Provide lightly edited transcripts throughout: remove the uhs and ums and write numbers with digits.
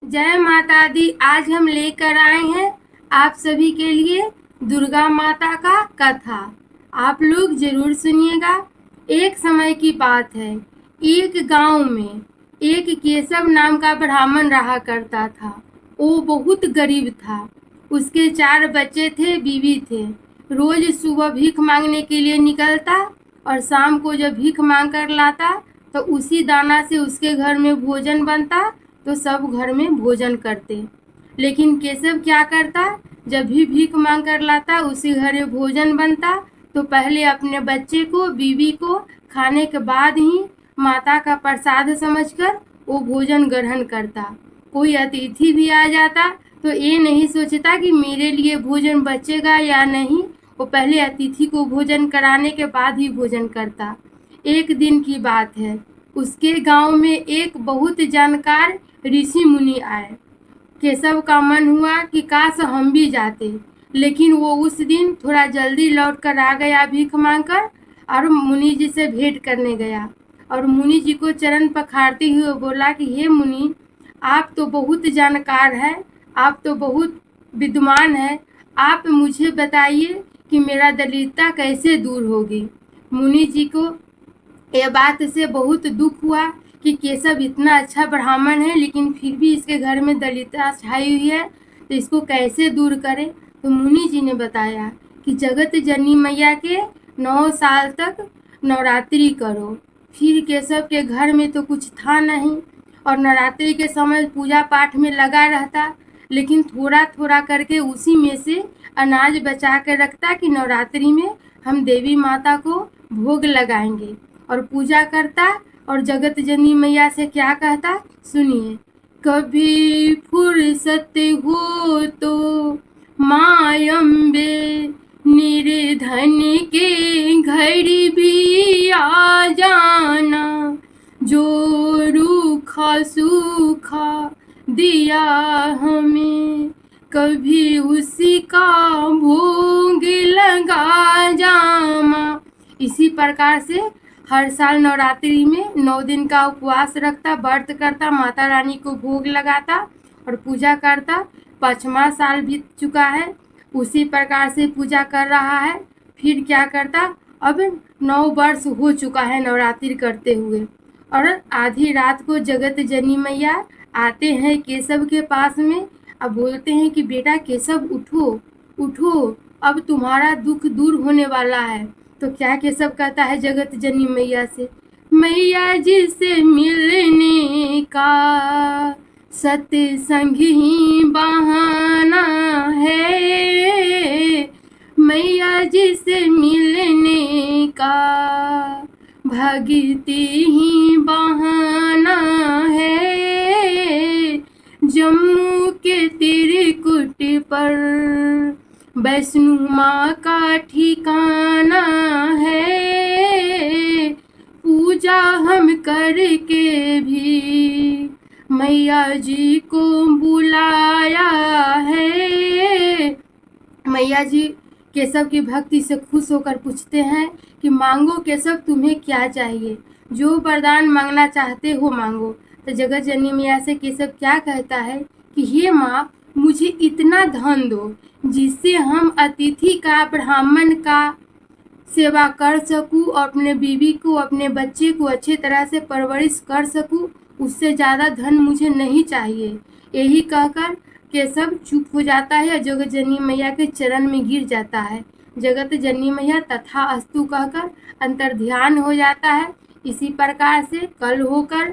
जय माता दी। आज हम लेकर आए हैं आप सभी के लिए दुर्गा माता का कथा। आप लोग जरूर सुनिएगा। एक समय की बात है, एक गांव में एक केशव नाम का ब्राह्मण रहा करता था। वो बहुत गरीब था। उसके 4 बच्चे थे, बीवी थे। रोज सुबह भीख मांगने के लिए निकलता और शाम को जब भीख मांग कर लाता तो उसी दाना से उसके घर में भोजन बनता, तो सब घर में भोजन करते। लेकिन केशव क्या करता, जब भी भीख मांग कर लाता उसी घर में भोजन बनता तो पहले अपने बच्चे को, बीवी को खाने के बाद ही माता का प्रसाद समझकर वो भोजन ग्रहण करता। कोई अतिथि भी आ जाता तो ये नहीं सोचता कि मेरे लिए भोजन बचेगा या नहीं, वो पहले अतिथि को भोजन कराने के बाद ही भोजन करता। एक दिन की बात है, उसके गांव में एक बहुत जानकार ऋषि मुनि आए। केशव का मन हुआ कि काश हम भी जाते, लेकिन वो उस दिन थोड़ा जल्दी लौट कर आ गया भीख मांगकर और मुनि जी से भेंट करने गया और मुनि जी को चरण पखारते हुए बोला कि हे मुनि, आप तो बहुत जानकार हैं, आप तो बहुत विद्वान हैं, आप मुझे बताइए कि मेरा दरिद्रता कैसे दूर होगी। मुनि जी को यह बात से बहुत दुख हुआ कि केशव इतना अच्छा ब्राह्मण है लेकिन फिर भी इसके घर में दरिद्रता छाई हुई है, तो इसको कैसे दूर करें। तो मुनि जी ने बताया कि जगत जननी मैया के 9 साल तक नवरात्रि करो। फिर केशव के घर में तो कुछ था नहीं और नवरात्रि के समय पूजा पाठ में लगा रहता, लेकिन थोड़ा थोड़ा करके उसी में से अनाज बचा कर रखता कि नवरात्रि में हम देवी माता को भोग लगाएंगे और पूजा करता। और जगत जननी मैया से क्या कहता, सुनिए। कभी फुर्सत हो तो माँ अम्बे निर्धन के घर भी आ जाना, जो रूखा सूखा दिया हमें कभी उसी का भोग लगा जामा। इसी प्रकार से हर साल नवरात्रि में 9 दिन का उपवास रखता, व्रत करता, माता रानी को भोग लगाता और पूजा करता। 5वां साल बीत चुका है, उसी प्रकार से पूजा कर रहा है। फिर क्या करता, अब 9 वर्ष हो चुका है नवरात्रि करते हुए और आधी रात को जगत जननी मैया आते हैं केशव के पास में। अब बोलते हैं कि बेटा केशव उठो उठो, अब तुम्हारा दुख दूर होने वाला है। तो क्या केशव कहता है जगत जननी मैया से, मैया जी से मिलने का सत्संग ही बहाना है, मैया जी से मिलने का भक्ति ही बहाना है। जम्मू के त्रिकुट पर वैष्णो माँ का ठिकाना है, पूजा हम करके भी मैया जी को बुलाया है। मैया जी केशव की भक्ति से खुश होकर पूछते हैं कि मांगो केशव, तुम्हें क्या चाहिए, जो वरदान मांगना चाहते हो मांगो। तो जगत जननी मैया से केशव क्या कहता है कि हे माँ, मुझे इतना धन दो जिससे हम अतिथि का, ब्राह्मण का सेवा कर सकूं और अपने बीवी को, अपने बच्चे को अच्छे तरह से परवरिश कर सकूं। उससे ज़्यादा धन मुझे नहीं चाहिए। यही कहकर केशव चुप हो जाता है और जगत जननी मैया के चरण में गिर जाता है। जगत जननी मैया तथास्तु कहकर अंतर्ध्यान हो जाता है। इसी प्रकार से कल होकर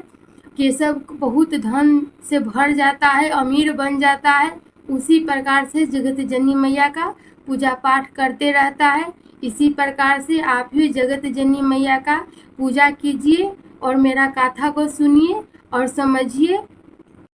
केशव बहुत धन से भर जाता है, अमीर बन जाता है। उसी प्रकार से जगत जननी मैया का पूजा पाठ करते रहता है। इसी प्रकार से आप भी जगत जननी मैया का पूजा कीजिए और मेरा कथा को सुनिए और समझिए